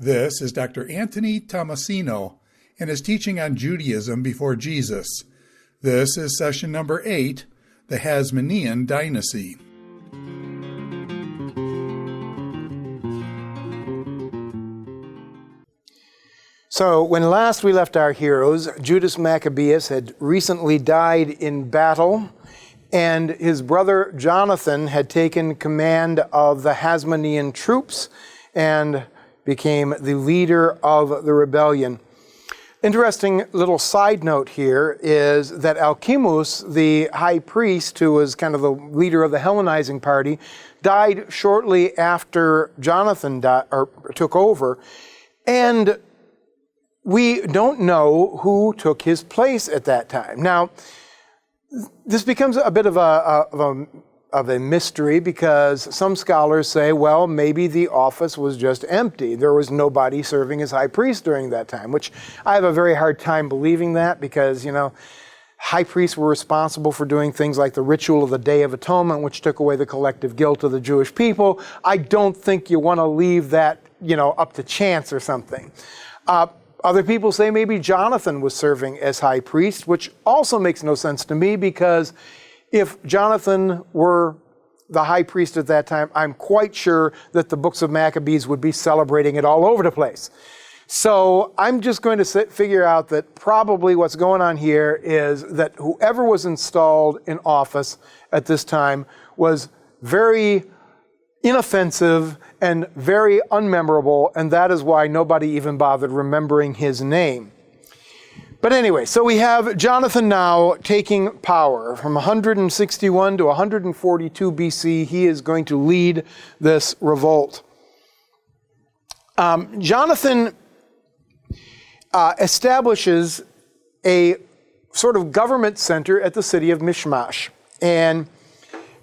This is Dr. Anthony Tomasino and his teaching on Judaism before Jesus. This is session number 8, the Hasmonean Dynasty. So when last we left our heroes, Judas Maccabeus had recently died in battle, and his brother Jonathan had taken command of the Hasmonean troops and became the leader of the rebellion. Interesting little side note here is that Alcimus, the high priest, who was kind of the leader of the Hellenizing party, died shortly after Jonathan took over, and we don't know who took his place at that time. Now, this becomes a bit of a mystery, because some scholars say, well, maybe the office was just empty. There was nobody serving as high priest during that time, which I have a very hard time believing that, because, high priests were responsible for doing things like the ritual of the Day of Atonement, which took away the collective guilt of the Jewish people. I don't think you want to leave that, up to chance or something. Other people say maybe Jonathan was serving as high priest, which also makes no sense to me, because if Jonathan were the high priest at that time, I'm quite sure that the books of Maccabees would be celebrating it all over the place. So I'm just going to figure out that probably what's going on here is that whoever was installed in office at this time was very inoffensive and very unmemorable, and that is why nobody even bothered remembering his name. But anyway, so we have Jonathan now taking power. From 161 to 142 BC, he is going to lead this revolt. Jonathan establishes a sort of government center at the city of Michmash. And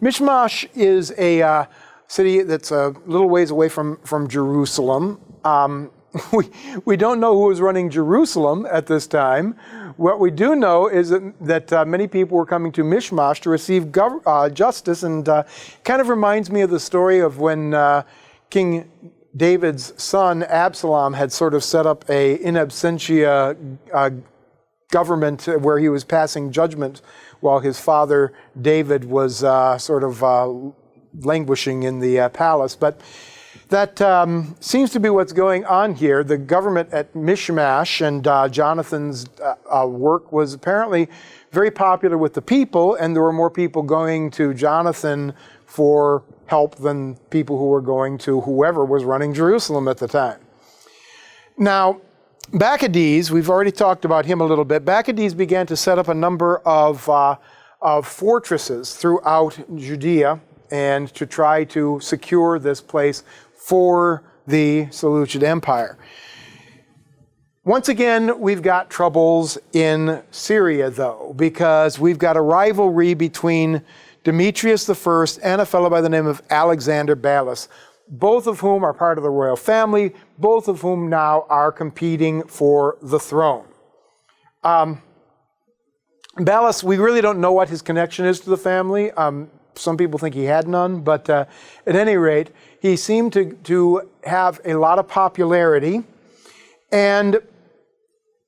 Michmash is a city that's a little ways away from Jerusalem. We don't know who was running Jerusalem at this time. What we do know is that many people were coming to Michmash to receive justice, and kind of reminds me of the story of when King David's son Absalom had sort of set up a in absentia government where he was passing judgment while his father David was languishing in the palace. But that seems to be what's going on here. The government at Michmash and Jonathan's work was apparently very popular with the people, and there were more people going to Jonathan for help than people who were going to whoever was running Jerusalem at the time. Now, Bacchides, we've already talked about him a little bit. Bacchides began to set up a number of fortresses throughout Judea, and to try to secure this place for the Seleucid Empire. Once again, we've got troubles in Syria, though, because we've got a rivalry between Demetrius I and a fellow by the name of Alexander Ballas, both of whom are part of the royal family, both of whom now are competing for the throne. Ballas, we really don't know what his connection is to the family. Some people think he had none, but at any rate, he seemed to have a lot of popularity. And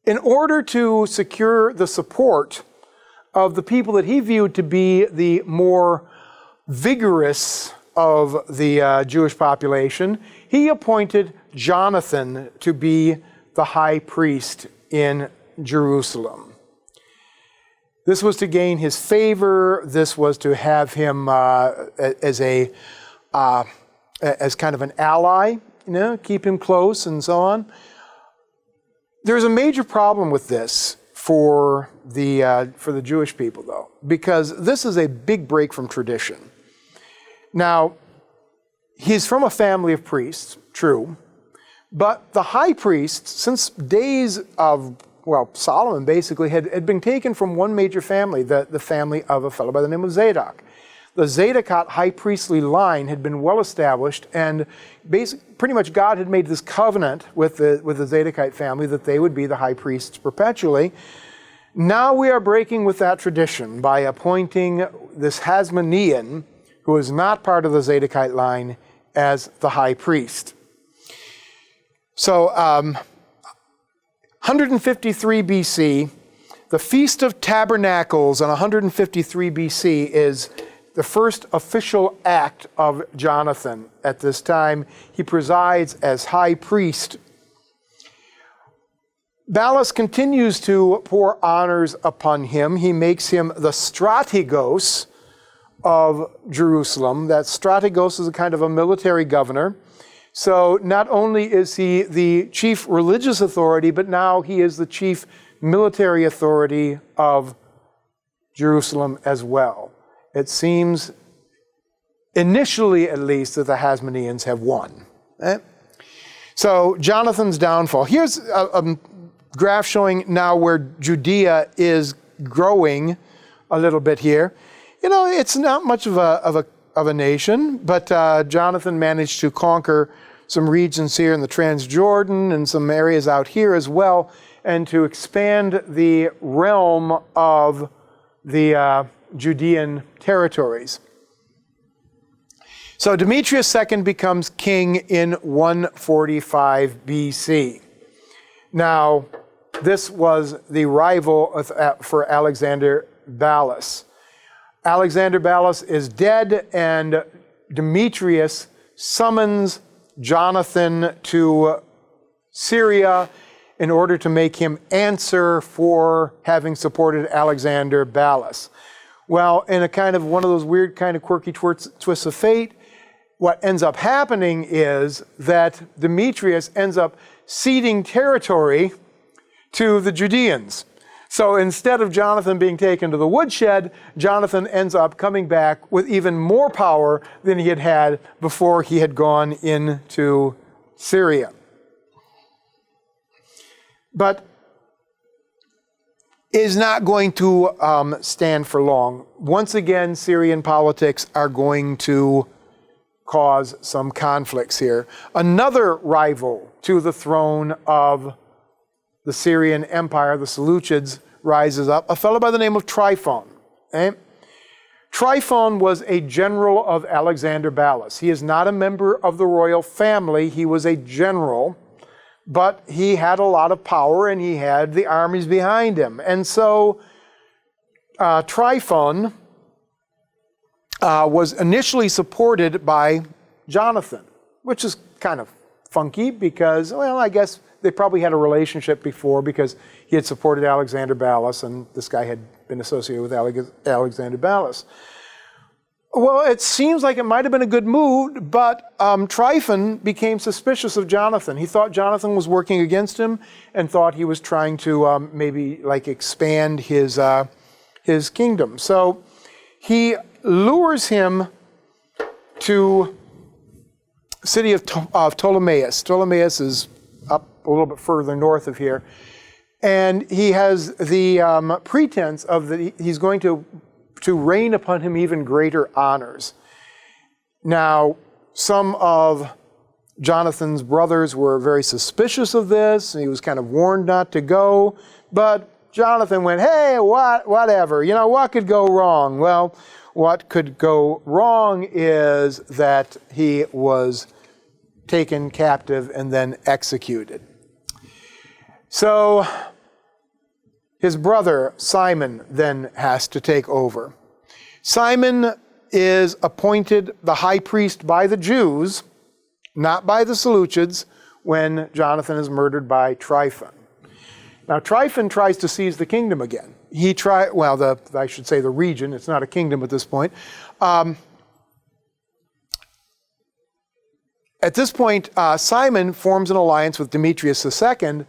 in order to secure the support of the people that he viewed to be the more vigorous of the Jewish population, he appointed Jonathan to be the high priest in Jerusalem. This was to gain his favor. This was to have him as kind of an ally, keep him close and so on. There's a major problem with this for the Jewish people, though, because this is a big break from tradition. Now, he's from a family of priests, true, but the high priest, since days of Solomon basically had been taken from one major family, the family of a fellow by the name of Zadok. The Zadokite high priestly line had been well established, and pretty much God had made this covenant with the Zadokite family that they would be the high priests perpetually. Now we are breaking with that tradition by appointing this Hasmonean, who is not part of the Zadokite line, as the high priest. So 153 BC, the Feast of Tabernacles on 153 BC is the first official act of Jonathan. At this time, he presides as high priest. Ballas continues to pour honors upon him. He makes him the strategos of Jerusalem. That strategos is a kind of a military governor. So not only is he the chief religious authority, but now he is the chief military authority of Jerusalem as well. It seems, initially at least, that the Hasmoneans have won. So Jonathan's downfall. Here's a graph showing now where Judea is growing a little bit here. You know, it's not much of a nation, but Jonathan managed to conquer some regions here in the Transjordan and some areas out here as well, and to expand the realm of the Judean territories. So Demetrius II becomes king in 145 BC. Now, this was the rival for Alexander Ballas. Alexander Ballas is dead, and Demetrius summons Jonathan to Syria in order to make him answer for having supported Alexander Ballas. Well, in a kind of one of those weird kind of quirky twists of fate, what ends up happening is that Demetrius ends up ceding territory to the Judeans. So instead of Jonathan being taken to the woodshed, Jonathan ends up coming back with even more power than he had before he had gone into Syria. But is not going to stand for long. Once again, Syrian politics are going to cause some conflicts here. Another rival to the throne of the Syrian Empire, the Seleucids, rises up, a fellow by the name of Tryphon. Tryphon was a general of Alexander Ballas. He is not a member of the royal family. He was a general, but he had a lot of power and he had the armies behind him. And so Tryphon was initially supported by Jonathan, which is kind of funky because, well, I guess they probably had a relationship before because he had supported Alexander Ballas and this guy had been associated with Alexander Ballas. Well, it seems like it might have been a good move, but Tryphon became suspicious of Jonathan. He thought Jonathan was working against him and thought he was trying to maybe like expand his kingdom. So he lures him to the city of Ptolemais. Ptolemais is up a little bit further north of here. And he has the pretense of that he's going to rain upon him even greater honors. Now, some of Jonathan's brothers were very suspicious of this, and he was kind of warned not to go. But Jonathan went, hey, whatever, you know, what could go wrong? Well, what could go wrong is that he was taken captive and then executed. So his brother Simon then has to take over. Simon is appointed the high priest by the Jews, not by the Seleucids, when Jonathan is murdered by Tryphon. Now Tryphon tries to seize the kingdom again. I should say the region. It's not a kingdom at this point. At this point, Simon forms an alliance with Demetrius II,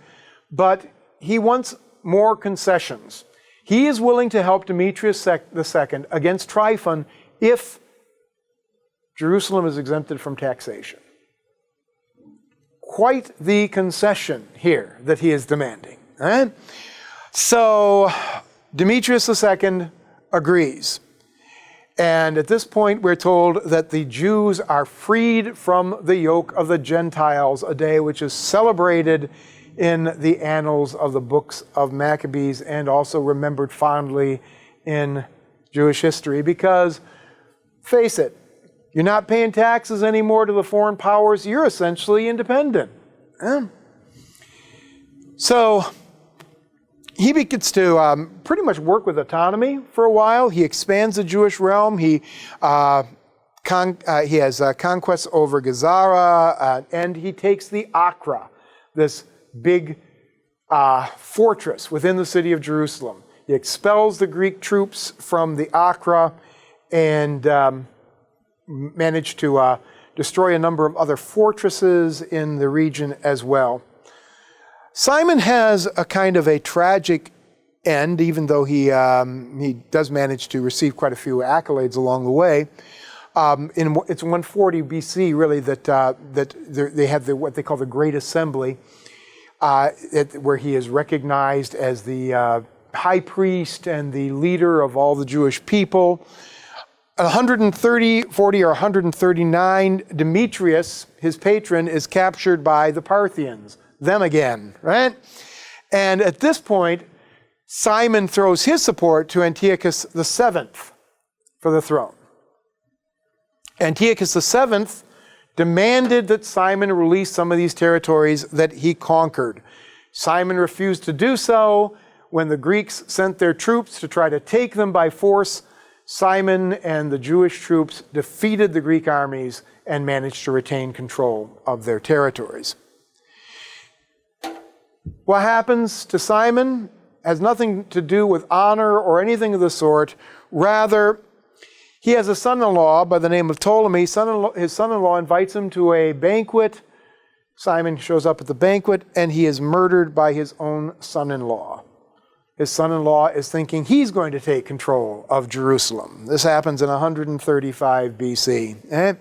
but he wants more concessions. He is willing to help Demetrius II against Tryphon if Jerusalem is exempted from taxation. Quite the concession here that he is demanding. Right? So Demetrius II agrees. And at this point, we're told that the Jews are freed from the yoke of the Gentiles, a day which is celebrated in the annals of the books of Maccabees and also remembered fondly in Jewish history because, face it, you're not paying taxes anymore to the foreign powers, you're essentially independent. So he begins to pretty much work with autonomy for a while. He expands the Jewish realm. He has conquests over Gezara, and he takes the Acra, this big fortress within the city of Jerusalem. He expels the Greek troops from the Acra and managed to destroy a number of other fortresses in the region as well. Simon has a kind of a tragic end, even though he does manage to receive quite a few accolades along the way. It's 140 BC, really, that they have what they call the Great Assembly, where he is recognized as the high priest and the leader of all the Jewish people. 139, Demetrius, his patron, is captured by the Parthians. Them again, right? And at this point, Simon throws his support to Antiochus VII for the throne. Antiochus VII demanded that Simon release some of these territories that he conquered. Simon refused to do so. When the Greeks sent their troops to try to take them by force, Simon and the Jewish troops defeated the Greek armies and managed to retain control of their territories. What happens to Simon has nothing to do with honor or anything of the sort. Rather, he has a son-in-law by the name of Ptolemy. His son-in-law invites him to a banquet. Simon shows up at the banquet, and he is murdered by his own son-in-law. His son-in-law is thinking he's going to take control of Jerusalem. This happens in 135 BC.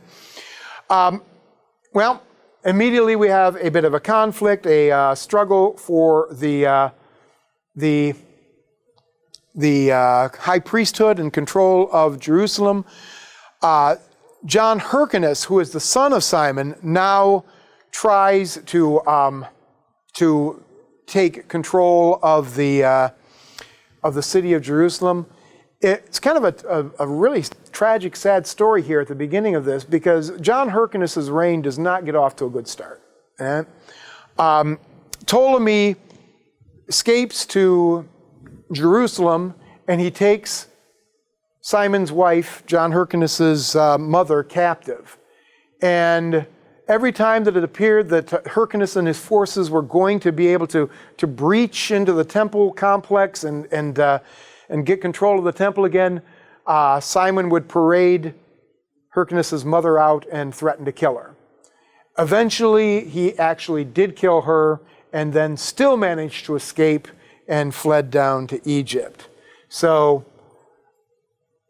Immediately we have a bit of a conflict, a struggle for the high priesthood and control of Jerusalem. John Hyrcanus, who is the son of Simon, now tries to take control of the city of Jerusalem. It's kind of a really tragic, sad story here at the beginning of this, because John Hyrcanus' reign does not get off to a good start. Ptolemy escapes to Jerusalem, and he takes Simon's wife, John Hyrcanus' mother, captive. And every time that it appeared that Hyrcanus and his forces were going to be able to breach into the temple complex and get control of the temple again, Simon would parade Hyrcanus' mother out and threaten to kill her. Eventually, he actually did kill her, and then still managed to escape and fled down to Egypt. So,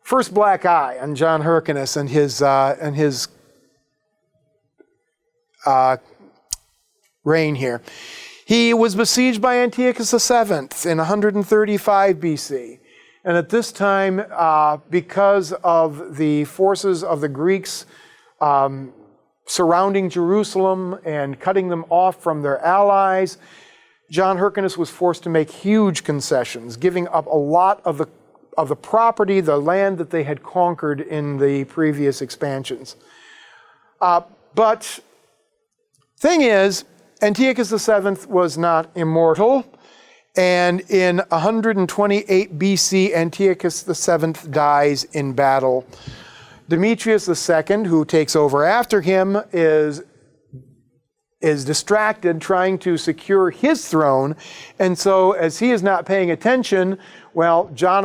first black eye on John Hyrcanus and his reign here. He was besieged by Antiochus VII in 135 BC. And at this time, because of the forces of the Greeks surrounding Jerusalem and cutting them off from their allies, John Hyrcanus was forced to make huge concessions, giving up a lot of the property, the land that they had conquered in the previous expansions. But thing is, Antiochus VII was not immortal, and in 128 BC, Antiochus VII dies in battle. Demetrius II, who takes over after him, is distracted trying to secure his throne, and so as he is not paying attention, John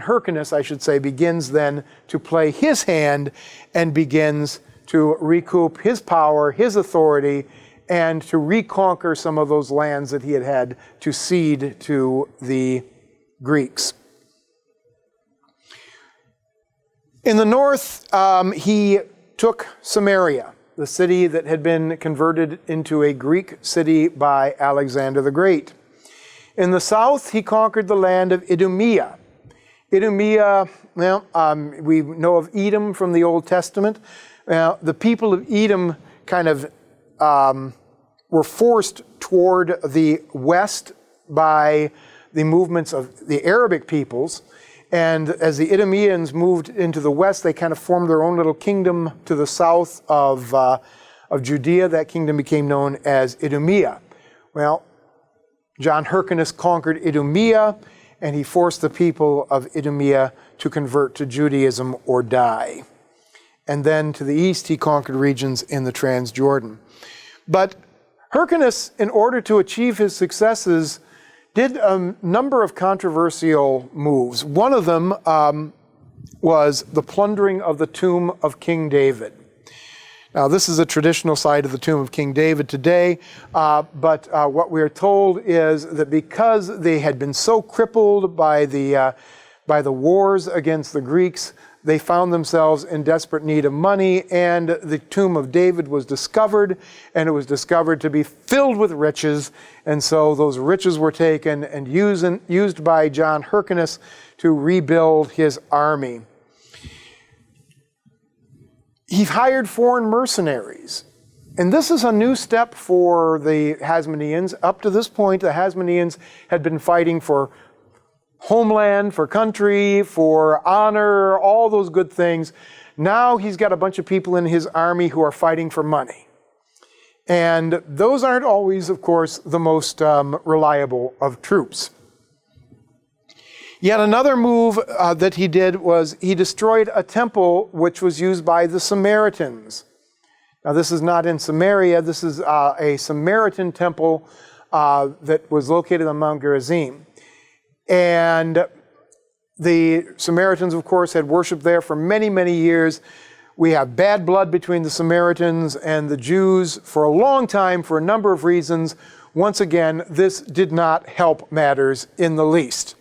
Hyrcanus, I should say, begins then to play his hand and begins to recoup his power, his authority, and to reconquer some of those lands that he had to cede to the Greeks. In the north, he took Samaria, the city that had been converted into a Greek city by Alexander the Great. In the south, he conquered the land of Idumea. Idumea, we know of Edom from the Old Testament. The people of Edom kind of were forced toward the west by the movements of the Arabic peoples. And as the Idumeans moved into the west, they kind of formed their own little kingdom to the south of Judea. That kingdom became known as Idumea. Well, John Hyrcanus conquered Idumea, and he forced the people of Idumea to convert to Judaism or die. And then to the east, he conquered regions in the Transjordan. But Hyrcanus, in order to achieve his successes, did a number of controversial moves. One of them was the plundering of the tomb of King David. Now, this is a traditional site of the tomb of King David today, but what we are told is that because they had been so crippled by the wars against the Greeks, they found themselves in desperate need of money, and the tomb of David was discovered, and it was discovered to be filled with riches, and so those riches were taken and used by John Hyrcanus to rebuild his army. He hired foreign mercenaries, and this is a new step for the Hasmoneans. Up to this point, the Hasmoneans had been fighting for homeland, for country, for honor, all those good things. Now he's got a bunch of people in his army who are fighting for money. And those aren't always, of course, the most reliable of troops. Yet another move that he did was he destroyed a temple which was used by the Samaritans. Now this is not in Samaria, this is a Samaritan temple that was located on Mount Gerizim. And the Samaritans, of course, had worshiped there for many, many years. We have bad blood between the Samaritans and the Jews for a long time for a number of reasons. Once again, this did not help matters in the least.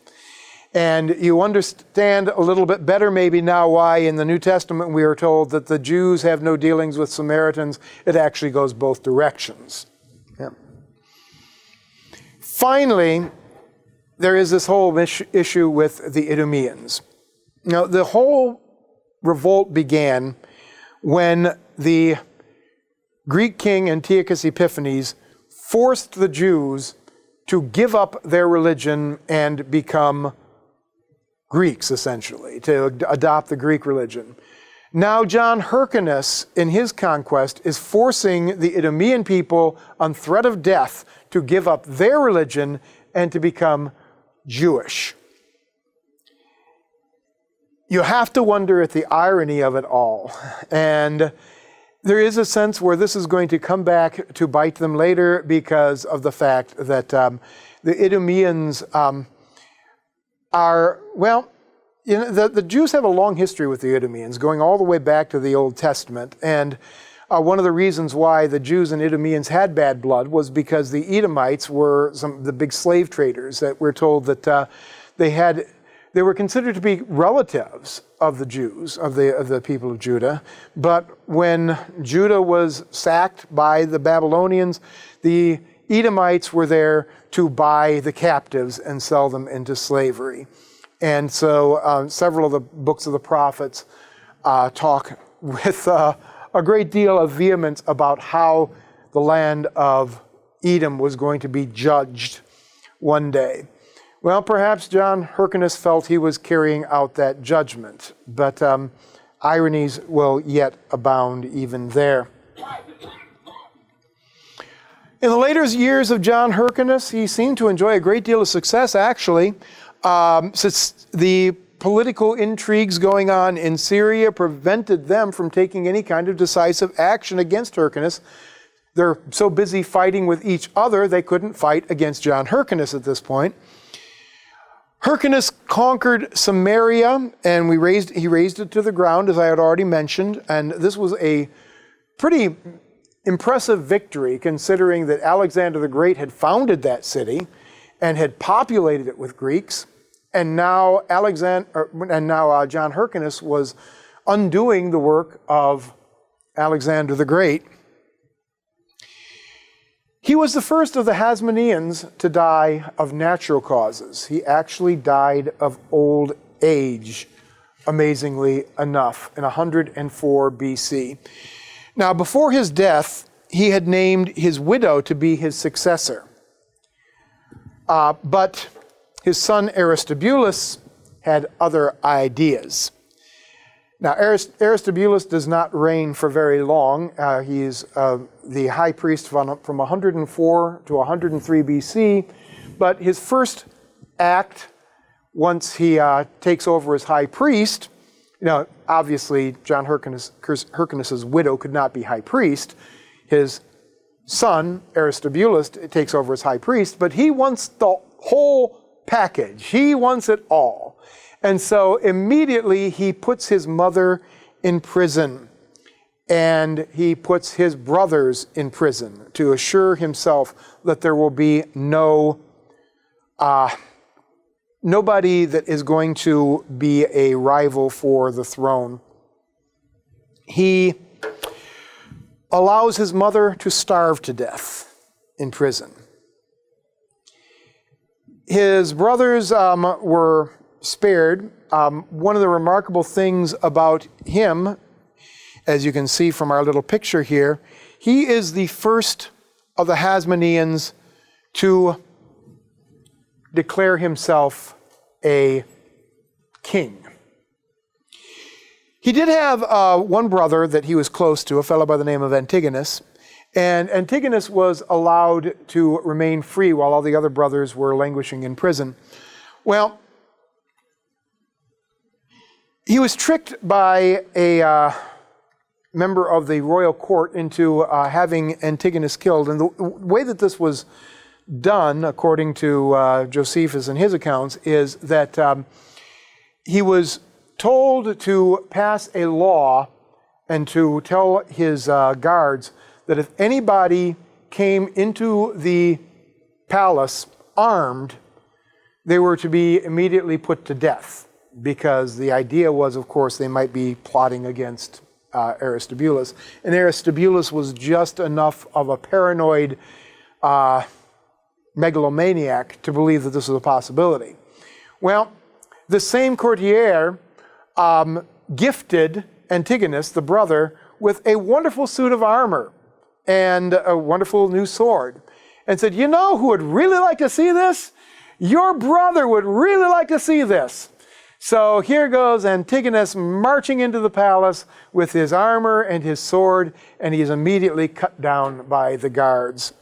And you understand a little bit better maybe now why in the New Testament we are told that the Jews have no dealings with Samaritans. It actually goes both directions. Yeah. Finally, there is this whole issue with the Idumeans. Now, the whole revolt began when the Greek king Antiochus Epiphanes forced the Jews to give up their religion and become Greeks, essentially, to adopt the Greek religion. Now John Hyrcanus, in his conquest, is forcing the Idumean people on threat of death to give up their religion and to become Jewish. You have to wonder at the irony of it all. And there is a sense where this is going to come back to bite them later because of the fact that the Idumeans are, well, you know, the Jews have a long history with the Idumeans, going all the way back to the Old Testament. And one of the reasons why the Jews and Idumeans had bad blood was because the Edomites were the big slave traders that we're told that they were considered to be relatives of the Jews, of the people of Judah. But when Judah was sacked by the Babylonians, the Edomites were there to buy the captives and sell them into slavery. And so several of the books of the prophets talk with a great deal of vehemence about how the land of Edom was going to be judged one day. Well, perhaps John Hyrcanus felt he was carrying out that judgment, but ironies will yet abound even there. In the later years of John Hyrcanus, he seemed to enjoy a great deal of success, actually, since the political intrigues going on in Syria prevented them from taking any kind of decisive action against Hyrcanus. They're so busy fighting with each other, they couldn't fight against John Hyrcanus at this point. Hyrcanus conquered Samaria, and he razed it to the ground, as I had already mentioned, and this was a pretty impressive victory, considering that Alexander the Great had founded that city and had populated it with Greeks, and now John Hyrcanus was undoing the work of Alexander the Great. He was the first of the Hasmoneans to die of natural causes. He actually died of old age, amazingly enough, in 104 BC. Now, before his death, he had named his widow to be his successor. But his son Aristobulus had other ideas. Now, Aristobulus does not reign for very long. He's the high priest from 104 to 103 BC. But his first act, once he takes over as high priest, obviously John Hyrcanus's widow could not be high priest. His son, Aristobulus, takes over as high priest, but he wants the whole package. He wants it all. And so immediately he puts his mother in prison, and he puts his brothers in prison to assure himself that there will be nobody that is going to be a rival for the throne. He allows his mother to starve to death in prison. His brothers were spared. One of the remarkable things about him, as you can see from our little picture here, he is the first of the Hasmoneans to declare himself a king. He did have one brother that he was close to, a fellow by the name of Antigonus, and Antigonus was allowed to remain free while all the other brothers were languishing in prison. Well, he was tricked by a member of the royal court into having Antigonus killed, and the way that this was done, according to Josephus and his accounts, is that he was told to pass a law and to tell his guards that if anybody came into the palace armed, they were to be immediately put to death, because the idea was, of course, they might be plotting against Aristobulus. And Aristobulus was just enough of a paranoid megalomaniac to believe that this was a possibility. Well, the same courtier gifted Antigonus, the brother, with a wonderful suit of armor and a wonderful new sword, and said, "You know who would really like to see this? Your brother would really like to see this." So here goes Antigonus marching into the palace with his armor and his sword, and he is immediately cut down by the guards.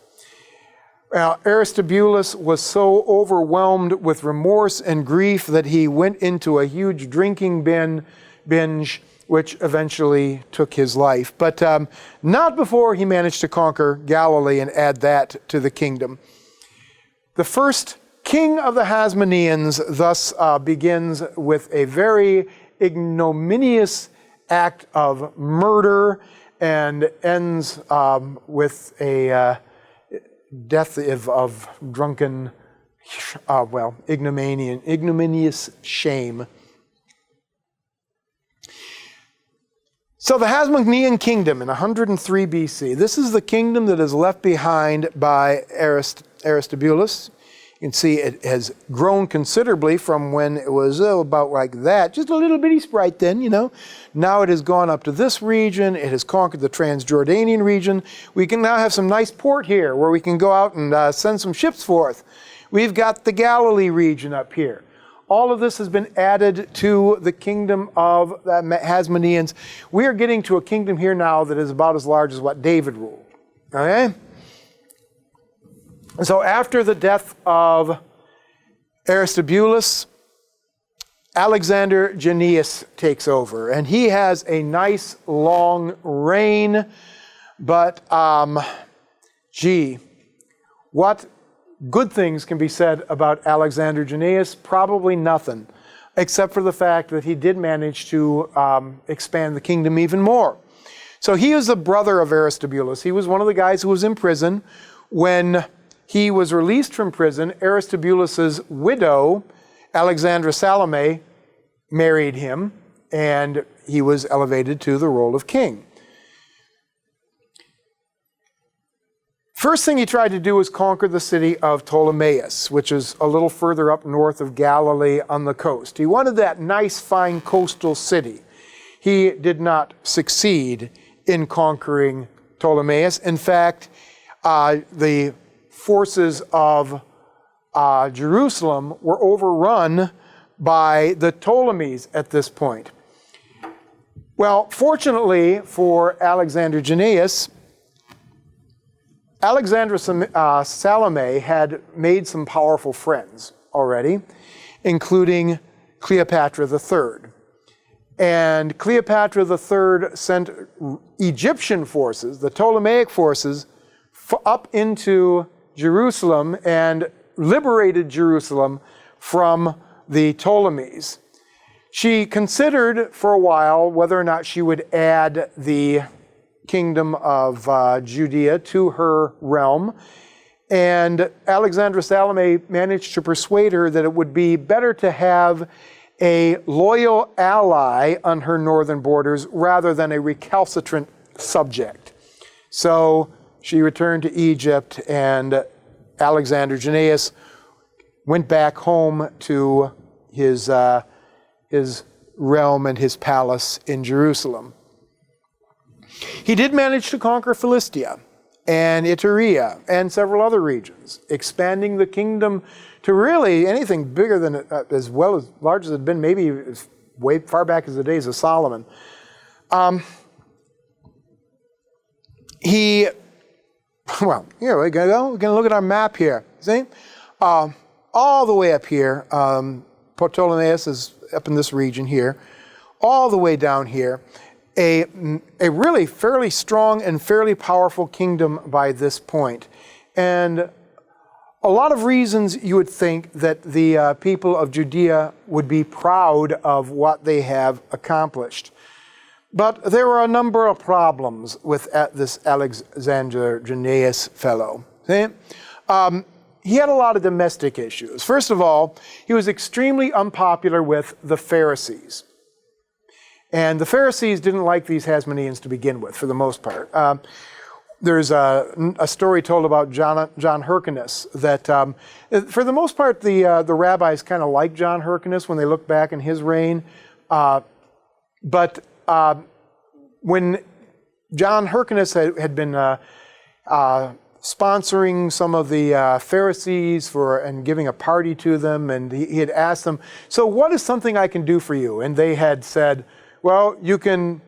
Now, Aristobulus was so overwhelmed with remorse and grief that he went into a huge drinking binge, which eventually took his life. But not before he managed to conquer Galilee and add that to the kingdom. The first king of the Hasmoneans thus begins with a very ignominious act of murder and ends with a death of drunken, ignominious shame. So the Hasmonean kingdom in 103 BC, this is the kingdom that is left behind by Aristobulus. You can see it has grown considerably from when it was about like that, just a little bitty sprite then, Now it has gone up to this region. It has conquered the Transjordanian region. We can now have some nice port here where we can go out and send some ships forth. We've got the Galilee region up here. All of this has been added to the kingdom of the Hasmoneans. We are getting to a kingdom here now that is about as large as what David ruled. Okay? So after the death of Aristobulus, Alexander Jannaeus takes over, and he has a nice long reign, but what good things can be said about Alexander Jannaeus? Probably nothing, except for the fact that he did manage to expand the kingdom even more. So he is the brother of Aristobulus. He was one of the guys who was in prison. When he was released from prison, Aristobulus's widow, Alexandra Salome, married him, and he was elevated to the role of king. First thing he tried to do was conquer the city of Ptolemais, which is a little further up north of Galilee on the coast. He wanted that nice, fine coastal city. He did not succeed in conquering Ptolemais. In fact, the forces of Jerusalem were overrun by the Ptolemies at this point. Well, fortunately for Alexander Jannaeus, Alexandra Salome had made some powerful friends already, including Cleopatra III. And Cleopatra III sent Egyptian forces, the Ptolemaic forces, up into Jerusalem and liberated Jerusalem from the Ptolemies. She considered for a while whether or not she would add the kingdom of Judea to her realm. And Alexandra Salome managed to persuade her that it would be better to have a loyal ally on her northern borders rather than a recalcitrant subject. So she returned to Egypt, and Alexander Jannaeus went back home to his realm and his palace in Jerusalem. He did manage to conquer Philistia and Iturea and several other regions, expanding the kingdom to really anything bigger than, as large as it had been, maybe as way far back as the days of Solomon. We're going to look at our map here. See? All the way up here, Ptolemais is up in this region here, all the way down here, a really fairly strong and fairly powerful kingdom by this point. And a lot of reasons you would think that the people of Judea would be proud of what they have accomplished. But there were a number of problems with this Alexander Jannaeus fellow. See? He had a lot of domestic issues. First of all, he was extremely unpopular with the Pharisees. And the Pharisees didn't like these Hasmoneans to begin with, for the most part. There's a story told about John Hyrcanus that, for the most part, the rabbis kind of liked John Hyrcanus when they look back in his reign. But when John Hyrcanus had been sponsoring some of the Pharisees and giving a party to them, and he had asked them, "So what is something I can do for you?" And they had said, "Well, you can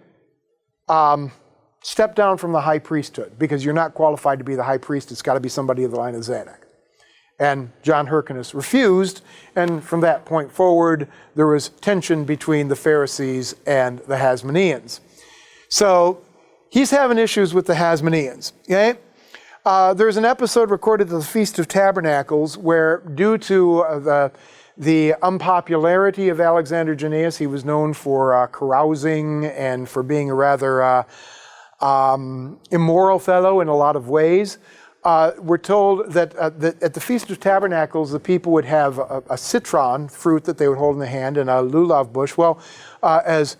step down from the high priesthood because you're not qualified to be the high priest. It's got to be somebody of the line of Zadok." And John Hyrcanus refused, and from that point forward, there was tension between the Pharisees and the Hasmoneans. So he's having issues with the Hasmoneans. Okay? There's an episode recorded at the Feast of Tabernacles where, due to the unpopularity of Alexander Jannaeus, he was known for carousing and for being a rather immoral fellow in a lot of ways. We're told that at the Feast of Tabernacles, the people would have a citron fruit that they would hold in the hand and a lulav bush. Well, as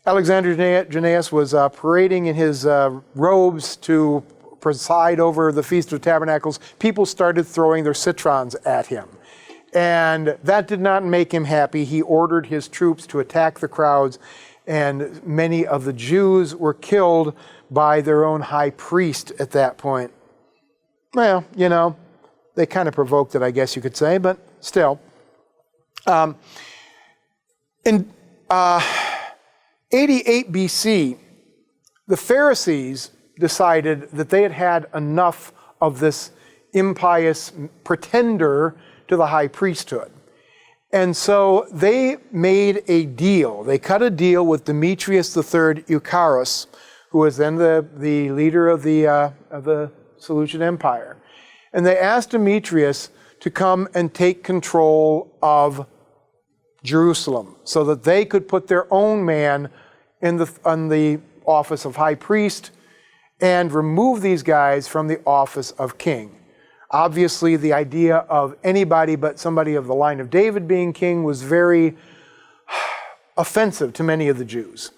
Alexander Jannaeus was parading in his robes to preside over the Feast of Tabernacles, people started throwing their citrons at him. And that did not make him happy. He ordered his troops to attack the crowds, and many of the Jews were killed by their own high priest at that point. Well, they kind of provoked it, I guess you could say, but still. In 88 BC, the Pharisees decided that they had had enough of this impious pretender to the high priesthood. And so they made a deal. They cut a deal with Demetrius III Eucharis, who was then the leader of the Seleucid Empire. And they asked Demetrius to come and take control of Jerusalem so that they could put their own man on the office of high priest and remove these guys from the office of king. Obviously, the idea of anybody but somebody of the line of David being king was very offensive to many of the Jews.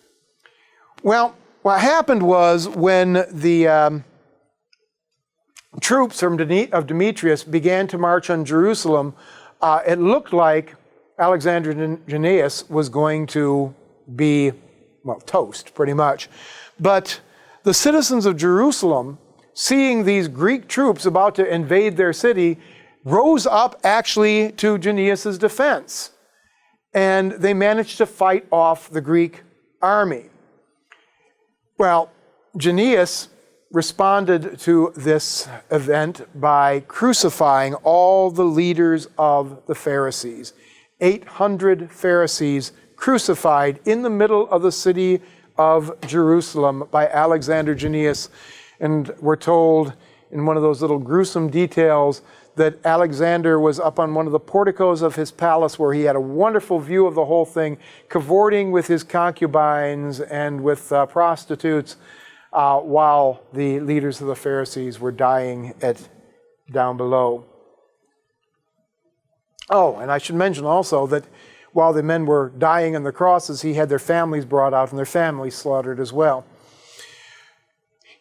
Well, what happened was when the troops of Demetrius began to march on Jerusalem, it looked like Alexander Jannaeus was going to be, toast, pretty much. But the citizens of Jerusalem, seeing these Greek troops about to invade their city, rose up actually to Jannaeus' defense. And they managed to fight off the Greek army. Well, Junius responded to this event by crucifying all the leaders of the Pharisees. 800 Pharisees crucified in the middle of the city of Jerusalem by Alexander Junius. And we're told in one of those little gruesome details that Alexander was up on one of the porticos of his palace where he had a wonderful view of the whole thing, cavorting with his concubines and with prostitutes, while the leaders of the Pharisees were dying down below. Oh, and I should mention also that while the men were dying on the crosses, he had their families brought out and their families slaughtered as well.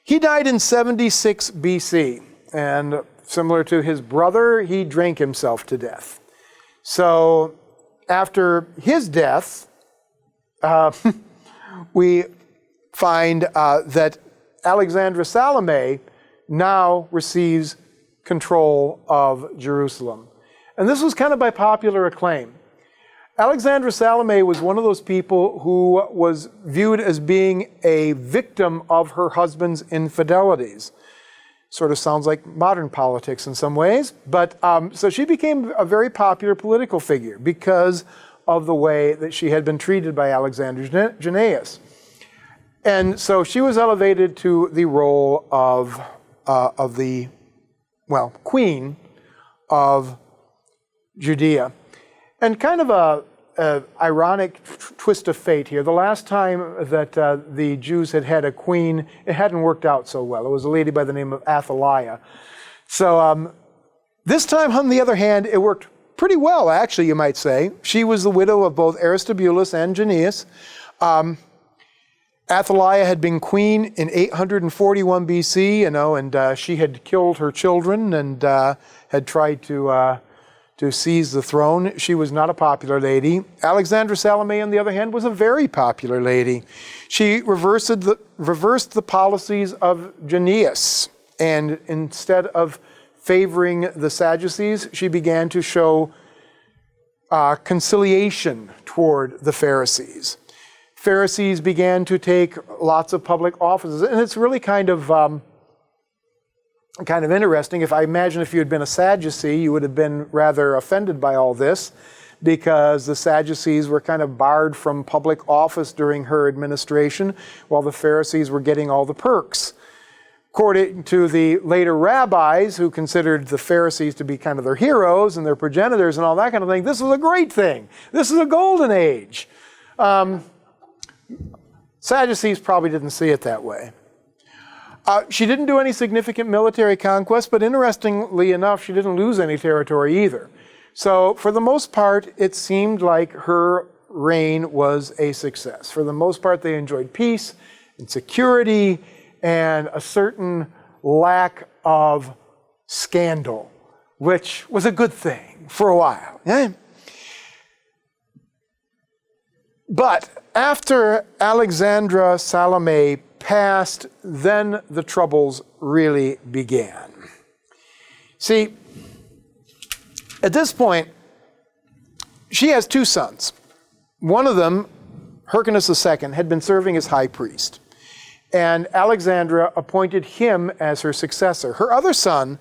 He died in 76 BC, and similar to his brother, he drank himself to death. So after his death, we find that Alexandra Salome now receives control of Jerusalem. And this was kind of by popular acclaim. Alexandra Salome was one of those people who was viewed as being a victim of her husband's infidelities. Sort of sounds like modern politics in some ways. But so she became a very popular political figure because of the way that she had been treated by Alexander Junius. And so she was elevated to the role of the, queen of Judea. And kind of a ironic twist of fate here. The last time that the Jews had a queen, it hadn't worked out so well. It was a lady by the name of Athaliah. So this time, on the other hand, it worked pretty well, actually, you might say. She was the widow of both Aristobulus and Junius. Athaliah had been queen in 841 BC, and she had killed her children and had tried to seize the throne. She was not a popular lady. Alexandra Salome, on the other hand, was a very popular lady. She reversed the policies of Junius, and instead of favoring the Sadducees, she began to show conciliation toward the Pharisees. Pharisees began to take lots of public offices, and it's really kind of interesting. If you had been a Sadducee, you would have been rather offended by all this, because the Sadducees were kind of barred from public office during her administration, while the Pharisees were getting all the perks. According to the later rabbis, who considered the Pharisees to be kind of their heroes and their progenitors and all that kind of thing, this was a great thing. This is a golden age. Sadducees probably didn't see it that way. She didn't do any significant military conquest, but interestingly enough, she didn't lose any territory either. So for the most part, it seemed like her reign was a success. For the most part, they enjoyed peace and security and a certain lack of scandal, which was a good thing for a while. Yeah? But after Alexandra Salome passed, then the troubles really began. See, at this point, she has two sons. One of them, Hyrcanus II, had been serving as high priest, and Alexandra appointed him as her successor. Her other son,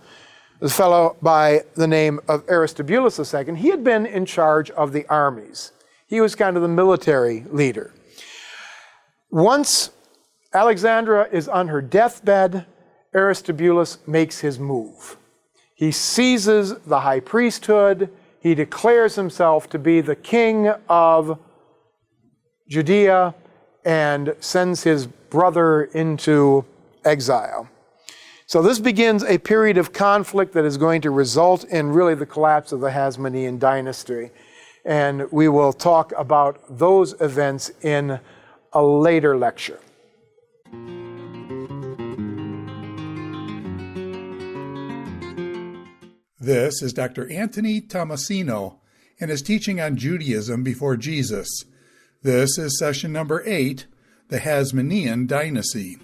a fellow by the name of Aristobulus II, he had been in charge of the armies. He was kind of the military leader. Once Alexandra is on her deathbed, Aristobulus makes his move. He seizes the high priesthood. He declares himself to be the king of Judea and sends his brother into exile. So this begins a period of conflict that is going to result in really the collapse of the Hasmonean Dynasty. And we will talk about those events in a later lecture. This is Dr. Anthony Tomasino and his teaching on Judaism before Jesus. This is session number 8, the Hasmonean Dynasty.